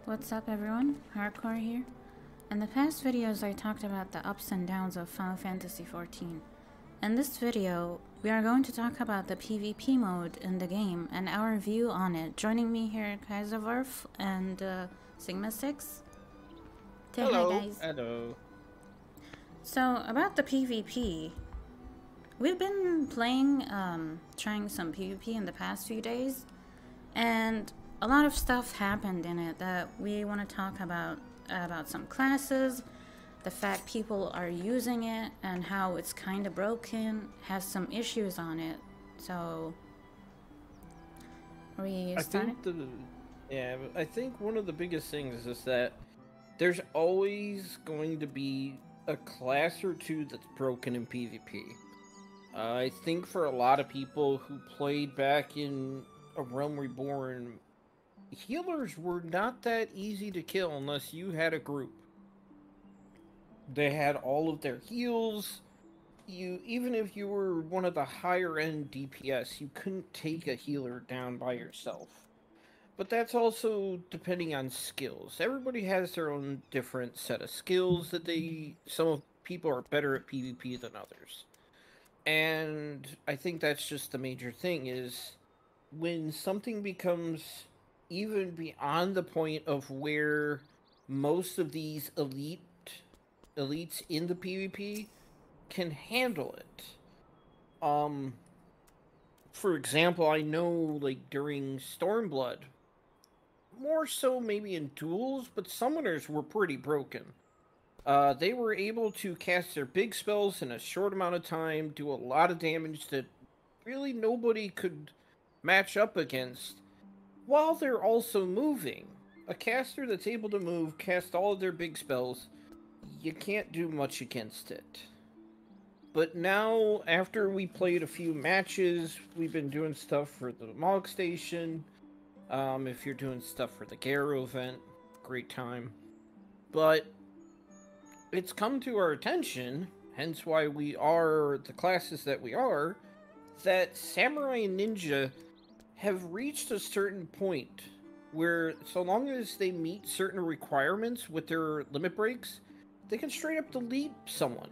What's up everyone, Hardcore here. In the past videos I talked about the ups and downs of Final Fantasy XIV. In this video, we are going to talk about the PvP mode in the game and our view on it. Joining me here, Kaiserwurf and Sigma 6. Say Hello. hi guys. Hello. So, about the PvP, we've been playing, trying some PvP in the past few days, and a lot of stuff happened in it that we want to talk about some classes, the fact people are using it, and how it's kind of broken, has some issues on it. So, are we starting? I think one of the biggest things is that there's always going to be a class or two that's broken in PvP. I think for a lot of people who played back in A Realm Reborn, healers were not that easy to kill unless you had a group. They had all of their heals. Even if you were one of the higher end DPS, you couldn't take a healer down by yourself. But that's also depending on skills. Everybody has their own different set of skills that some people are better at PvP than others. And I think that's just the major thing is when something becomes even beyond the point of where most of these elites in the PvP can handle it. For example, I know like during Stormblood, more so maybe in duels, but summoners were pretty broken. They were able to cast their big spells in a short amount of time, do a lot of damage that really nobody could match up against, while they're also moving. A caster that's able to move, cast all of their big spells, you can't do much against it. But now, after we played a few matches, we've been doing stuff for the Mog Station. If you're doing stuff for the Garo event, great time. But it's come to our attention, hence why we are the classes that we are, that Samurai and Ninja have reached a certain point where so long as they meet certain requirements with their limit breaks, they can straight up delete someone.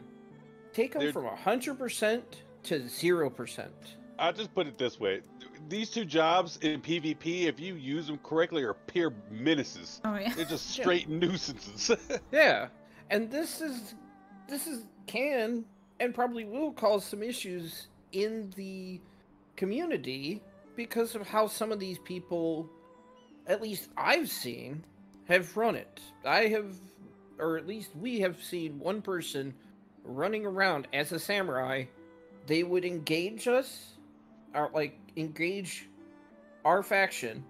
Take them from 100% to 0%. I'll just put it this way. These two jobs in PvP, if you use them correctly, are pure menaces. Oh yeah. They're just straight nuisances. Yeah. And this can and probably will cause some issues in the community because of how some of these people, at least I've seen, have run it. Or at least we have seen one person running around as a samurai. They would engage us, or engage our faction,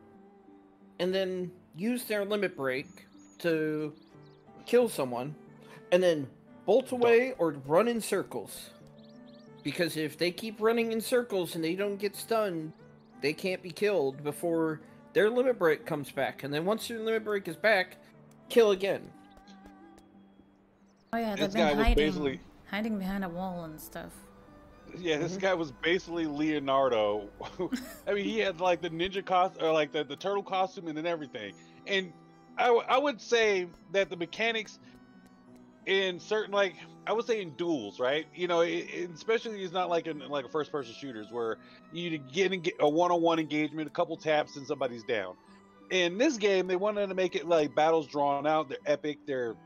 and then use their limit break to kill someone, and then bolt away or run in circles. Because if they keep running in circles and they don't get stunned, they can't be killed before their limit break comes back. And then once their limit break is back, kill again. Oh yeah, they've This guy been was hiding behind a wall and stuff. Yeah, this guy was basically Leonardo. I mean, he had like the ninja costume, or like the turtle costume and then everything. And I would say that the mechanics in certain, like, I would say in duels, right? You know, especially it's not like in like a first-person shooters where you get a one-on-one engagement, a couple taps, and somebody's down. In this game, they wanted to make it like battles drawn out. They're epic. They're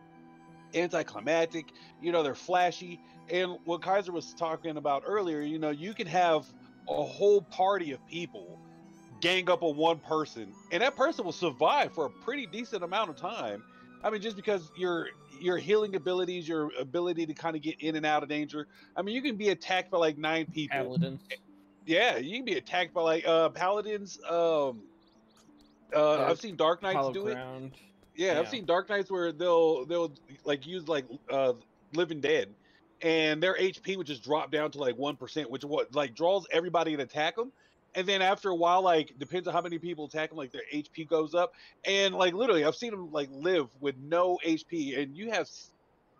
anticlimactic. You know, they're flashy. And what Kaiser was talking about earlier, you know, you can have a whole party of people gang up on one person, and that person will survive for a pretty decent amount of time. I mean, just because your healing abilities, your ability to kind of get in and out of danger. I mean, you can be attacked by like 9 people. Paladins. Yeah, you can be attacked by like paladins. I've seen Dark Knights do it. Yeah, I've seen Dark Knights where they'll like use like Living Dead, and their HP would just drop down to like 1%, which like draws everybody to attack them. And then after a while, like depends on how many people attack them, like their HP goes up. And like literally, I've seen them like live with no HP, and you have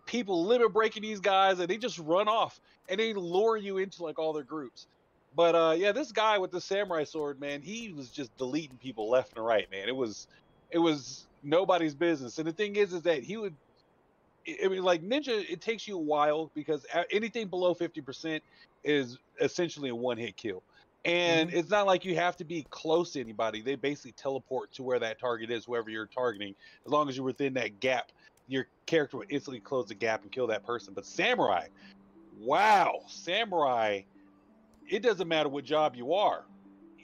people limit breaking these guys, and they just run off and they lure you into like all their groups. But yeah, this guy with the samurai sword, man, he was just deleting people left and right, man. It was nobody's business. And the thing is that he would. I mean, like Ninja, it takes you a while because anything below 50% is essentially a one-hit kill. And Mhm. it's not like you have to be close to anybody. They basically teleport to where that target is, whoever you're targeting. As long as you're within that gap, your character will instantly close the gap and kill that person. But Samurai, wow, Samurai, it doesn't matter what job you are.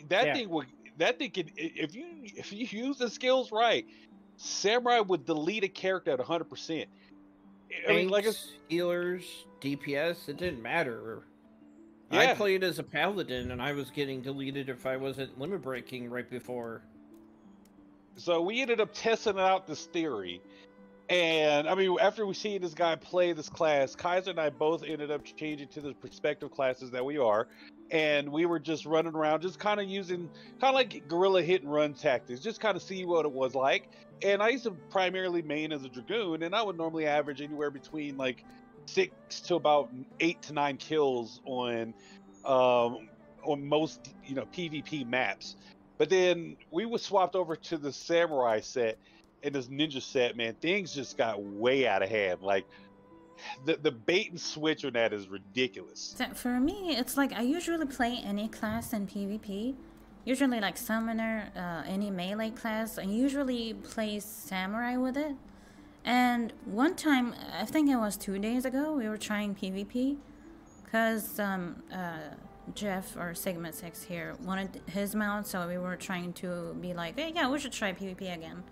That Yeah. thing would that thing can if you use the skills right, Samurai would delete a character at 100%. I mean, like it's Tanks, healers, DPS, it didn't matter. I yeah. played as a paladin, and I was getting deleted if I wasn't limit breaking right before. So we ended up testing out this theory. And I mean, after we see this guy play this class, Kaiser and I both ended up changing to the respective classes that we are. And we were just running around, just kind of using kind of like guerrilla hit and run tactics, just kind of see what it was like. And I used to primarily main as a dragoon, and I would normally average anywhere between like 6 to about 8 to 9 kills um, on most PvP maps. But then we was swapped over to the samurai set and this ninja set, man, things just got way out of hand. Like the bait and switch on that is ridiculous. So for me, it's like I usually play any class in PvP. Usually like summoner, any melee class. I usually play samurai with it. And one time, I think it was 2 days ago, we were trying PvP. Because Jeff or Sigma 6 here wanted his mount, so we were trying to be like, hey, yeah, we should try PvP again.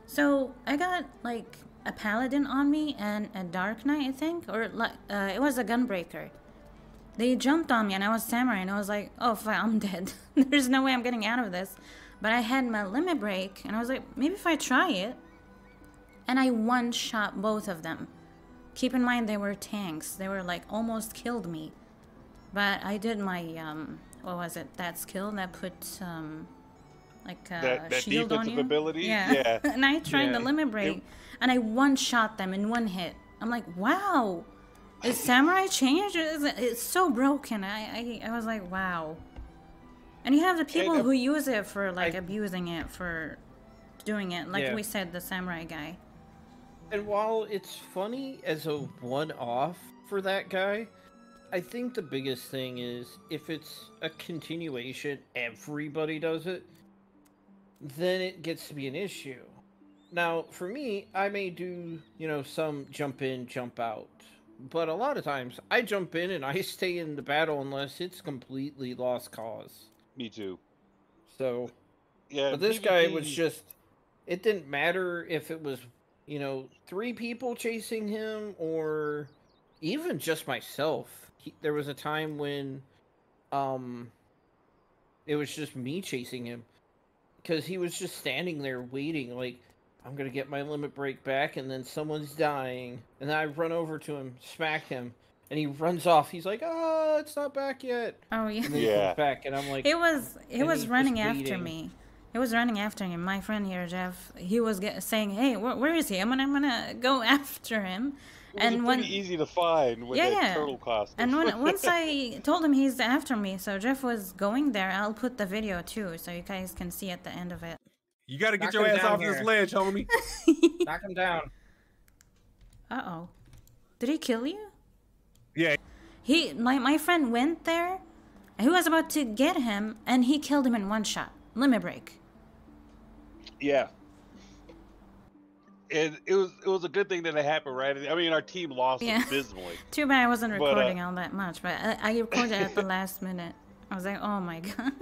So I got like a paladin on me and a dark knight, I think, or like it was a gunbreaker. They jumped on me and I was samurai and I was like, oh fuck, I'm dead. There's no way I'm getting out of this. But I had my limit break and I was like, maybe if I try it. And I one-shot both of them. Keep in mind they were tanks. They were like almost killed me. But I did my what was it? That skill that put like That shield on defensive you. ability, Yeah. And I tried the Yeah. limit break, and I one-shot them in one hit. I'm like, wow, is samurai changed? It's so broken. I was like, wow. And you have the people who use it for like abusing it, for doing it, like Yeah. we said, the samurai guy. And while it's funny as a one-off for that guy, I think the biggest thing is if it's a continuation, everybody does it, then it gets to be an issue. Now, for me, I may do, some jump in, jump out. But a lot of times, I jump in and I stay in the battle unless it's completely lost cause. me too. So, Yeah, but this guy was PvP just, it didn't matter if it was, 3 people chasing him or even just myself. There was a time when, it was just me chasing him. Because he was just standing there waiting, like, I'm gonna get my limit break back, and then someone's dying. And then I run over to him, smack him, and he runs off. He's like, oh, it's not back yet. Oh yeah. And then he comes back, and I'm like... It was he's running just after waiting. me. It was running after him. My friend here, Jeff, he was saying, hey, where is he? I'm gonna go after him. it was pretty easy to find with that turtle costume. And once I told him he's after me, so Jeff was going there. I'll put the video too, so you guys can see at the end of it. You gotta get Knock your him ass down off this here. ledge, homie. Knock him down. Uh-oh. Did he kill you? Yeah. My friend went there, and he was about to get him, and he killed him in one shot. Limit break. Yeah. And it was a good thing that it happened, right? I mean, our team lost abysmally. Too bad I wasn't recording all that much, but I recorded at the last minute. I was like, oh my god.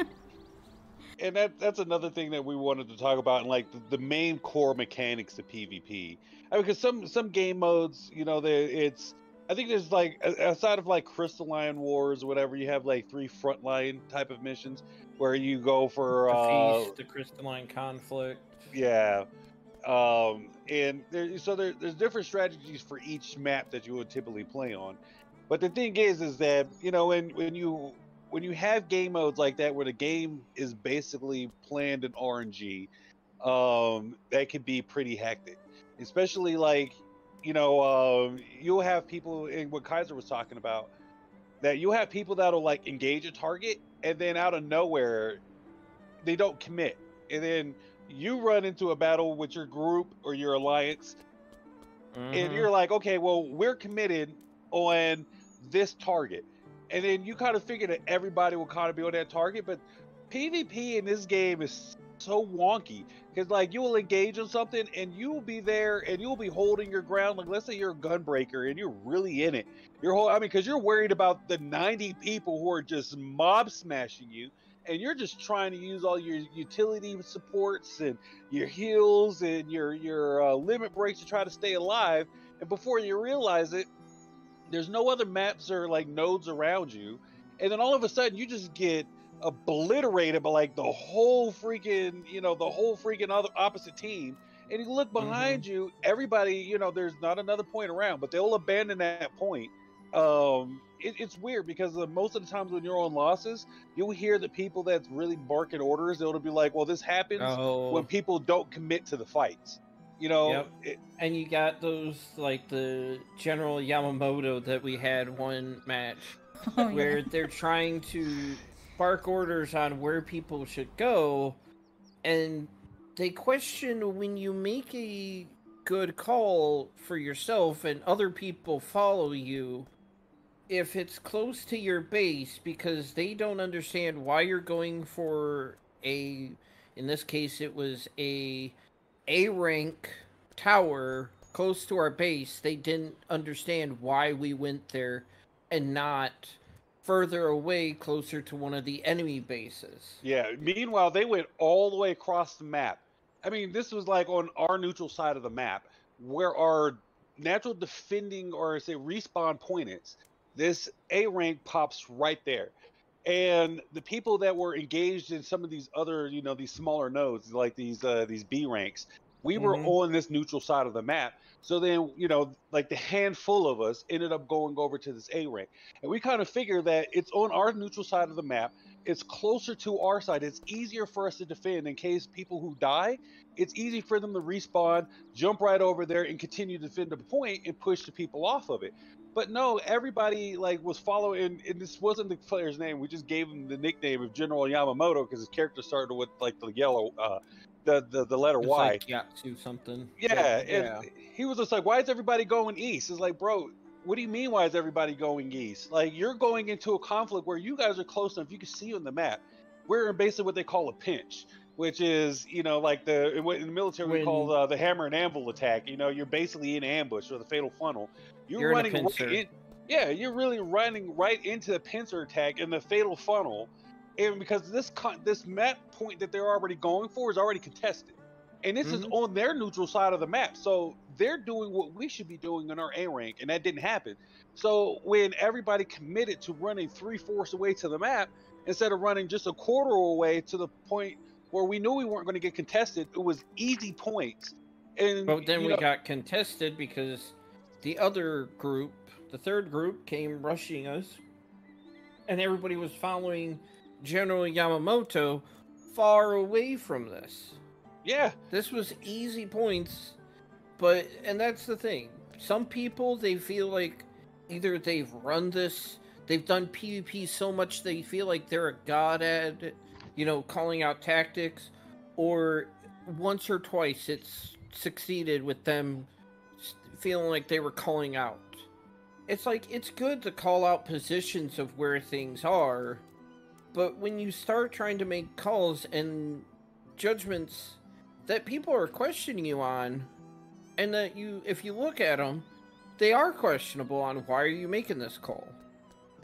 And that's another thing that we wanted to talk about, and like the main core mechanics of PvP. I mean, because some game modes, I think there's like outside of like Crystalline Wars or whatever, you have like 3 frontline type of missions where you go for The Feast, the Crystalline Conflict. Yeah. And there's different strategies for each map that you would typically play on. But the thing is that, when you have game modes like that where the game is basically planned in RNG, that can be pretty hectic. Especially like, you'll have people, and what Kaiser was talking about, that you'll have people that'll like engage a target and then out of nowhere they don't commit. And then you run into a battle with your group or your alliance, and you're like, okay, well, we're committed on this target. And then you kind of figure that everybody will kind of be on that target, but PvP in this game is so wonky because like you will engage on something and you will be there and you'll be holding your ground. Like let's say you're a gunbreaker and you're really in it. I mean, because you're worried about the 90 people who are just mob smashing you, and you're just trying to use all your utility supports and your heals and your limit breaks to try to stay alive. And before you realize it, there's no other maps or like nodes around you, and then all of a sudden you just get obliterated by like the whole freaking other opposite team. And you look behind you, everybody, there's not another point around, but they'll abandon that point. It's weird because most of the times when you're on losses, you'll hear the people that's really barking orders. It'll be like, well, this happens when people don't commit to the fights. And you got those like the General Yamamoto that we had one match where they're trying to bark orders on where people should go, and they question when you make a good call for yourself and other people follow you if it's close to your base, because they don't understand why you're going for in this case it was a rank tower close to our base. They didn't understand why we went there and not further away closer to one of the enemy bases. Yeah, meanwhile, they went all the way across the map. I mean, this was like on our neutral side of the map where our natural defending or say respawn point is. This A rank pops right there. And the people that were engaged in some of these other, these smaller nodes, like these B ranks, we were on this neutral side of the map. So then, like the handful of us ended up going over to this A rank. And we kind of figure that it's on our neutral side of the map. It's closer to our side. It's easier for us to defend in case people who die, it's easy for them to respawn, jump right over there and continue to defend the point and push the people off of it. But no, everybody like was following, and this wasn't the player's name. We just gave him the nickname of General Yamamoto because his character started with like the yellow, the letter it's Y. Like Yatsu something. Yeah, and he was just like, "Why is everybody going east?" It's like, bro, what do you mean? Why is everybody going east? Like you're going into a conflict where you guys are close enough. You can see on the map. We're in basically what they call a pinch, which is like in the military we call the hammer and anvil attack. You're basically in ambush or the fatal funnel. You're running in a pincer. right in. Yeah, you're really running right into the pincer attack and the fatal funnel, and because this map point that they're already going for is already contested, and this is on their neutral side of the map, so they're doing what we should be doing in our A rank, and that didn't happen. So when everybody committed to running 3/4 away to the map instead of running just a quarter away to the point where we knew we weren't going to get contested, it was easy points. And but then we got contested because the other group, the third group, came rushing us, and everybody was following General Yamamoto far away from this. Yeah. This was easy points, and that's the thing. Some people, they feel like either they've run this, they've done PvP so much they feel like they're a god at it, calling out tactics, or once or twice it's succeeded with them feeling like they were calling out. It's like, it's good to call out positions of where things are, but when you start trying to make calls and judgments that people are questioning you on, and that if you look at them, they are questionable on why are you making this call.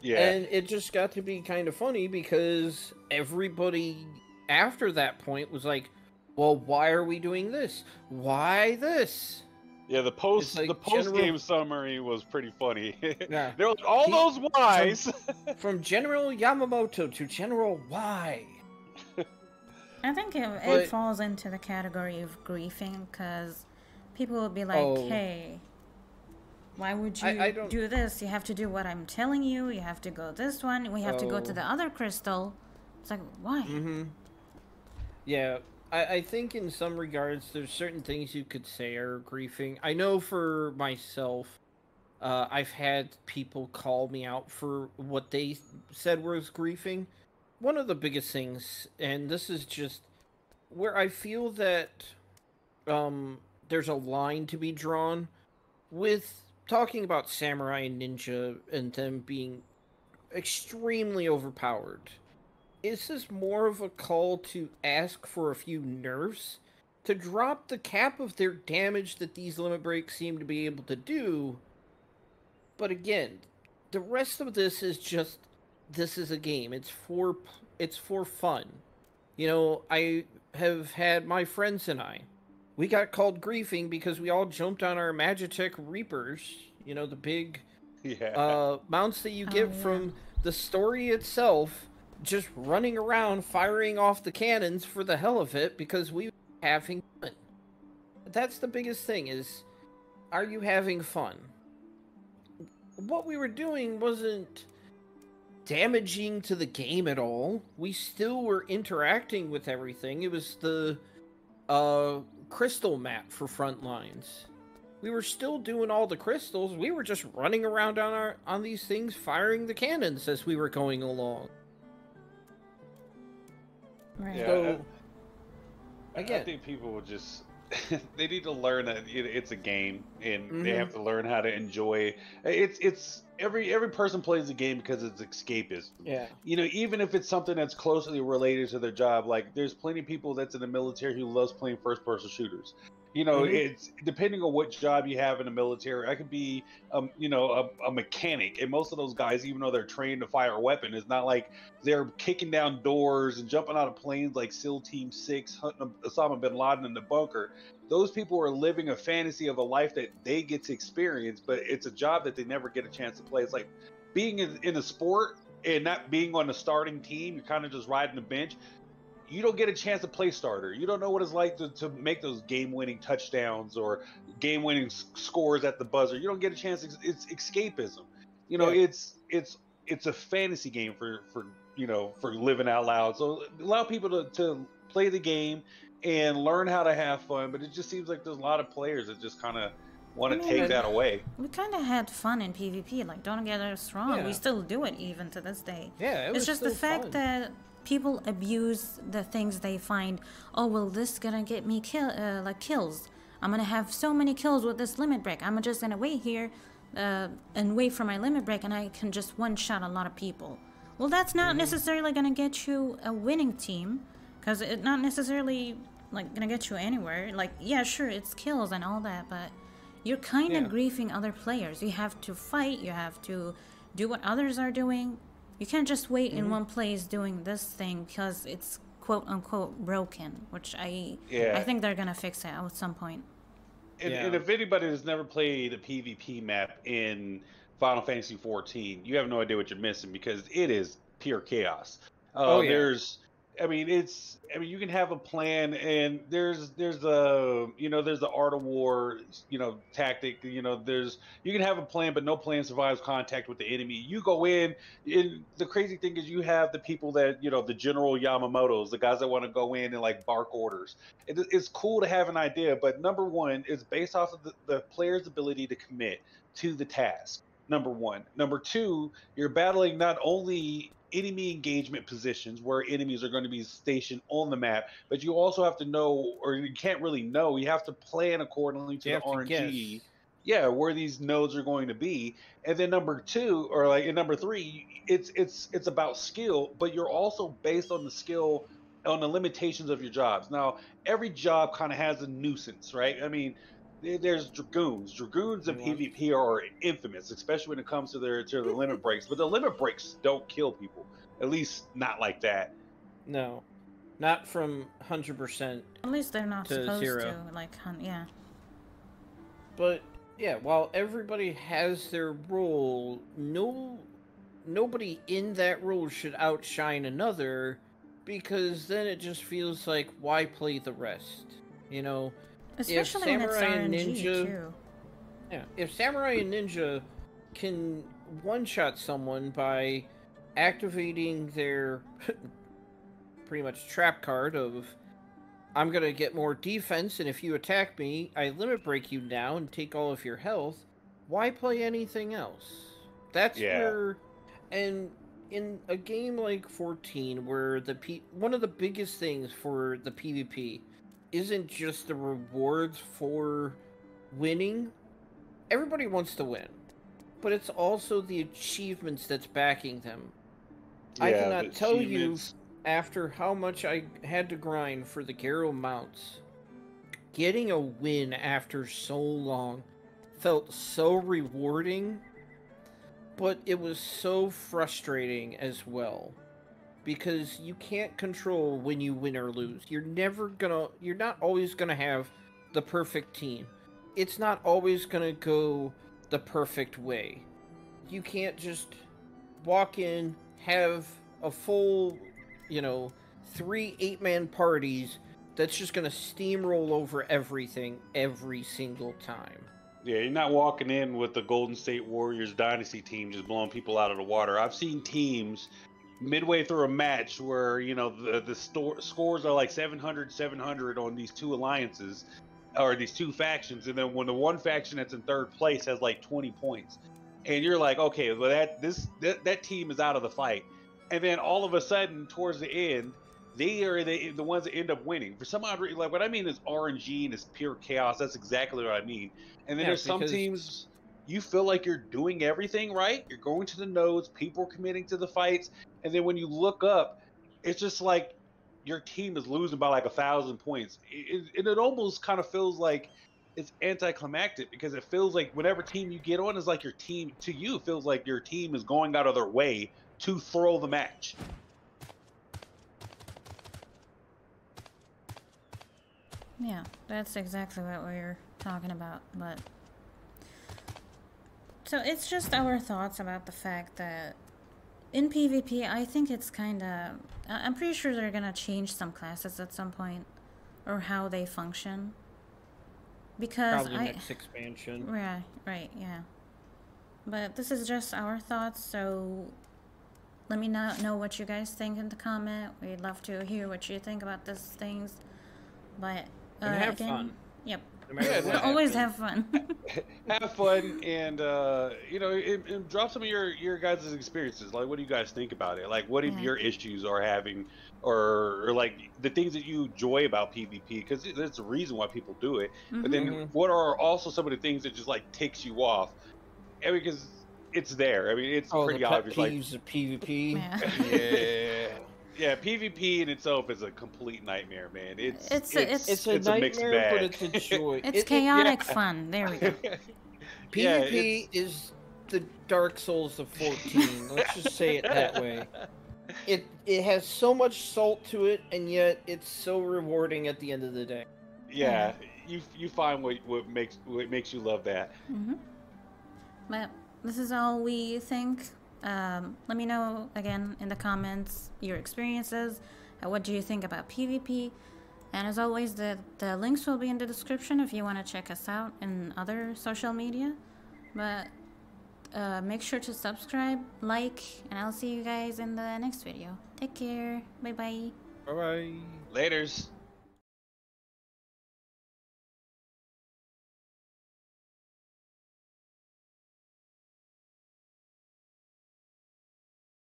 Yeah. And it just got to be kind of funny because everybody after that point was like, well, why are we doing this? Why this? Yeah, the post game summary was pretty funny. Yeah. There were all those whys. From General Yamamoto to General Y. I think it falls into the category of griefing, because people will be like, hey, why would you do this? You have to do what I'm telling you. You have to go this one. We have to go to the other crystal. It's like, why? Yeah, I think in some regards, there's certain things you could say are griefing. I know for myself, I've had people call me out for what they said was griefing. One of the biggest things, and this is just where I feel that there's a line to be drawn with talking about samurai and ninja and them being extremely overpowered. Is this more of a call to ask for a few nerfs to drop the cap of their damage that these limit breaks seem to be able to do? But again, the rest of this is just, this is a game. It's for fun. You know, I have had my friends and we got called griefing because we all jumped on our Magitech Reapers, you know, the big mounts that you get from the story itself, just running around firing off the cannons for the hell of it because we were having fun. That's the biggest thing is, are you having fun? What we were doing wasn't damaging to the game at all. We still were interacting with everything. It was the crystal map for front lines. We were still doing all the crystals. We were just running around on these things, firing the cannons as we were going along. Right. Yeah, So, I think people will just they need to learn that it's a game, and they have to learn how to enjoy. It's every person plays the game because it's escapism. Yeah. You know, even if it's something that's closely related to their job, like there's plenty of people that's in the military who loves playing first-person shooters. You know, it's depending on what job you have in the military. I could be, you know, a mechanic, and most of those guys, even though they're trained to fire a weapon, it's not like they're kicking down doors and jumping out of planes like SEAL Team 6 hunting Osama bin Laden in the bunker. Those people are living a fantasy of a life that they get to experience, but it's a job that they never get a chance to play. It's like being in a sport and not being on the starting team. You're kind of just riding the bench. You don't get a chance to play starter. You don't know what it's like to make those game-winning touchdowns or game-winning scores at the buzzer. You don't get a chance. It's escapism. You know, it's a fantasy game for you know, for living out loud. So allow people to play the game and learn how to have fun. But it just seems like there's a lot of players that just kind of want to take that away. We kind of had fun in PvP. Like, don't get us wrong. We still do it even to this day. Yeah, it's just the fact that people abuse the things they find. Oh, well, this is gonna get me kills. I'm gonna have so many kills with this limit break. I'm just gonna wait here and wait for my limit break, and I can just one-shot a lot of people. Well, that's not necessarily gonna get you a winning team, because it's not necessarily like gonna get you anywhere. Like, yeah, sure, it's kills and all that, but you're kind of griefing other players. You have to fight. You have to do what others are doing. You can't just wait in one place doing this thing because it's quote-unquote broken, which I think they're going to fix it at some point. And if anybody has never played a PvP map in Final Fantasy XIV, you have no idea what you're missing because it is pure chaos. I mean, you can have a plan, and there's a, you know, there's the art of war, you know, tactic, you know, you can have a plan, but no plan survives contact with the enemy. You go in, and the crazy thing is you have the people that, you know, the General Yamamotos, the guys that want to go in and like bark orders. It's cool to have an idea, but number one, it's based off of the player's ability to commit to the task. Number one. Number two, you're battling not only enemy engagement positions where enemies are going to be stationed on the map, but you also have to know, or you can't really know, you have to plan accordingly to the RNG. Yeah, where these nodes are going to be. And then number two, or like in number three, it's about skill, but you're also based on the skill on the limitations of your jobs. Now, every job kind of has a nuisance, right? I mean, there's dragoons. Dragoons in PvP are infamous, especially when it comes to the limit breaks. But the limit breaks don't kill people, at least not like that. No, not from 100%. At least they're not supposed 0. to. Like, yeah. But yeah, while everybody has their role, nobody in that role should outshine another, because then it just feels like, why play the rest? You know. Especially when it's RNG too. Yeah, if Samurai and Ninja can one-shot someone by activating their pretty much trap card of, I'm gonna get more defense, and if you attack me, I limit break you now and take all of your health, why play anything else? That's where, and in a game like 14, where one of the biggest things for the PvP isn't just the rewards for winning. Everybody wants to win, but it's also the achievements that's backing them. I Yeah, cannot the tell you, achievements. after how much I had to grind for the Garrow mounts, getting a win after so long felt so rewarding, but it was so frustrating as well. Because you can't control when you win or lose. You're not always gonna have the perfect team. It's not always gonna go the perfect way. You can't just walk in, have a full, 3 8-man parties that's just gonna steamroll over everything every single time. Yeah, you're not walking in with the Golden State Warriors dynasty team just blowing people out of the water. I've seen teams midway through a match where, the scores are like 700 on these two alliances or these two factions, and then when the one faction that's in third place has like 20 points, and you're like, okay, well that team is out of the fight, and then all of a sudden towards the end, they are the ones that end up winning for some odd reason. Like, what I mean is RNG and it's pure chaos. That's exactly what I mean. And then Yeah, there's some because teams you feel like you're doing everything right. You're going to the nodes, people are committing to the fights, and then when you look up, it's just like your team is losing by like 1,000 points. It almost kind of feels like it's anticlimactic, because it feels like whenever team you get on is like your team to you feels like your team is going out of their way to throw the match. Yeah, that's exactly what we're talking about. But so it's just our thoughts about the fact that in PvP, I think it's kind of. I'm pretty sure they're gonna change some classes at some point, or how they function. Because probably next expansion. right, yeah. But this is just our thoughts, so let me know what you guys think in the comment. We'd love to hear what you think about these things. But And have again, fun. Yep. No matter what Always happens. have fun. Have fun, and and drop some of your guys' experiences. Like, what do you guys think about it? Like, what if Yeah. your issues are having, or like the things that you enjoy about PvP? Because there's a reason why people do it. But then, what are also some of the things that just like ticks you off? And because it's there. I mean, it's pretty the pet obvious. Like, peeves of PvP. Yeah. yeah. Yeah, PvP in itself is a complete nightmare, man. It's a nightmare, mixed bag. but it's a joy. It's chaotic fun. There we go. Yeah, PvP is the Dark Souls of 14. Let's just say it that way. It has so much salt to it, and yet it's so rewarding at the end of the day. yeah. You find what makes you love that. But this is all we think. Let me know again in the comments your experiences. What do you think about PvP? And as always, the links will be in the description if you want to check us out in other social media. But make sure to subscribe, like, and I'll see you guys in the next video. Take care. Bye bye. Bye bye. Laters.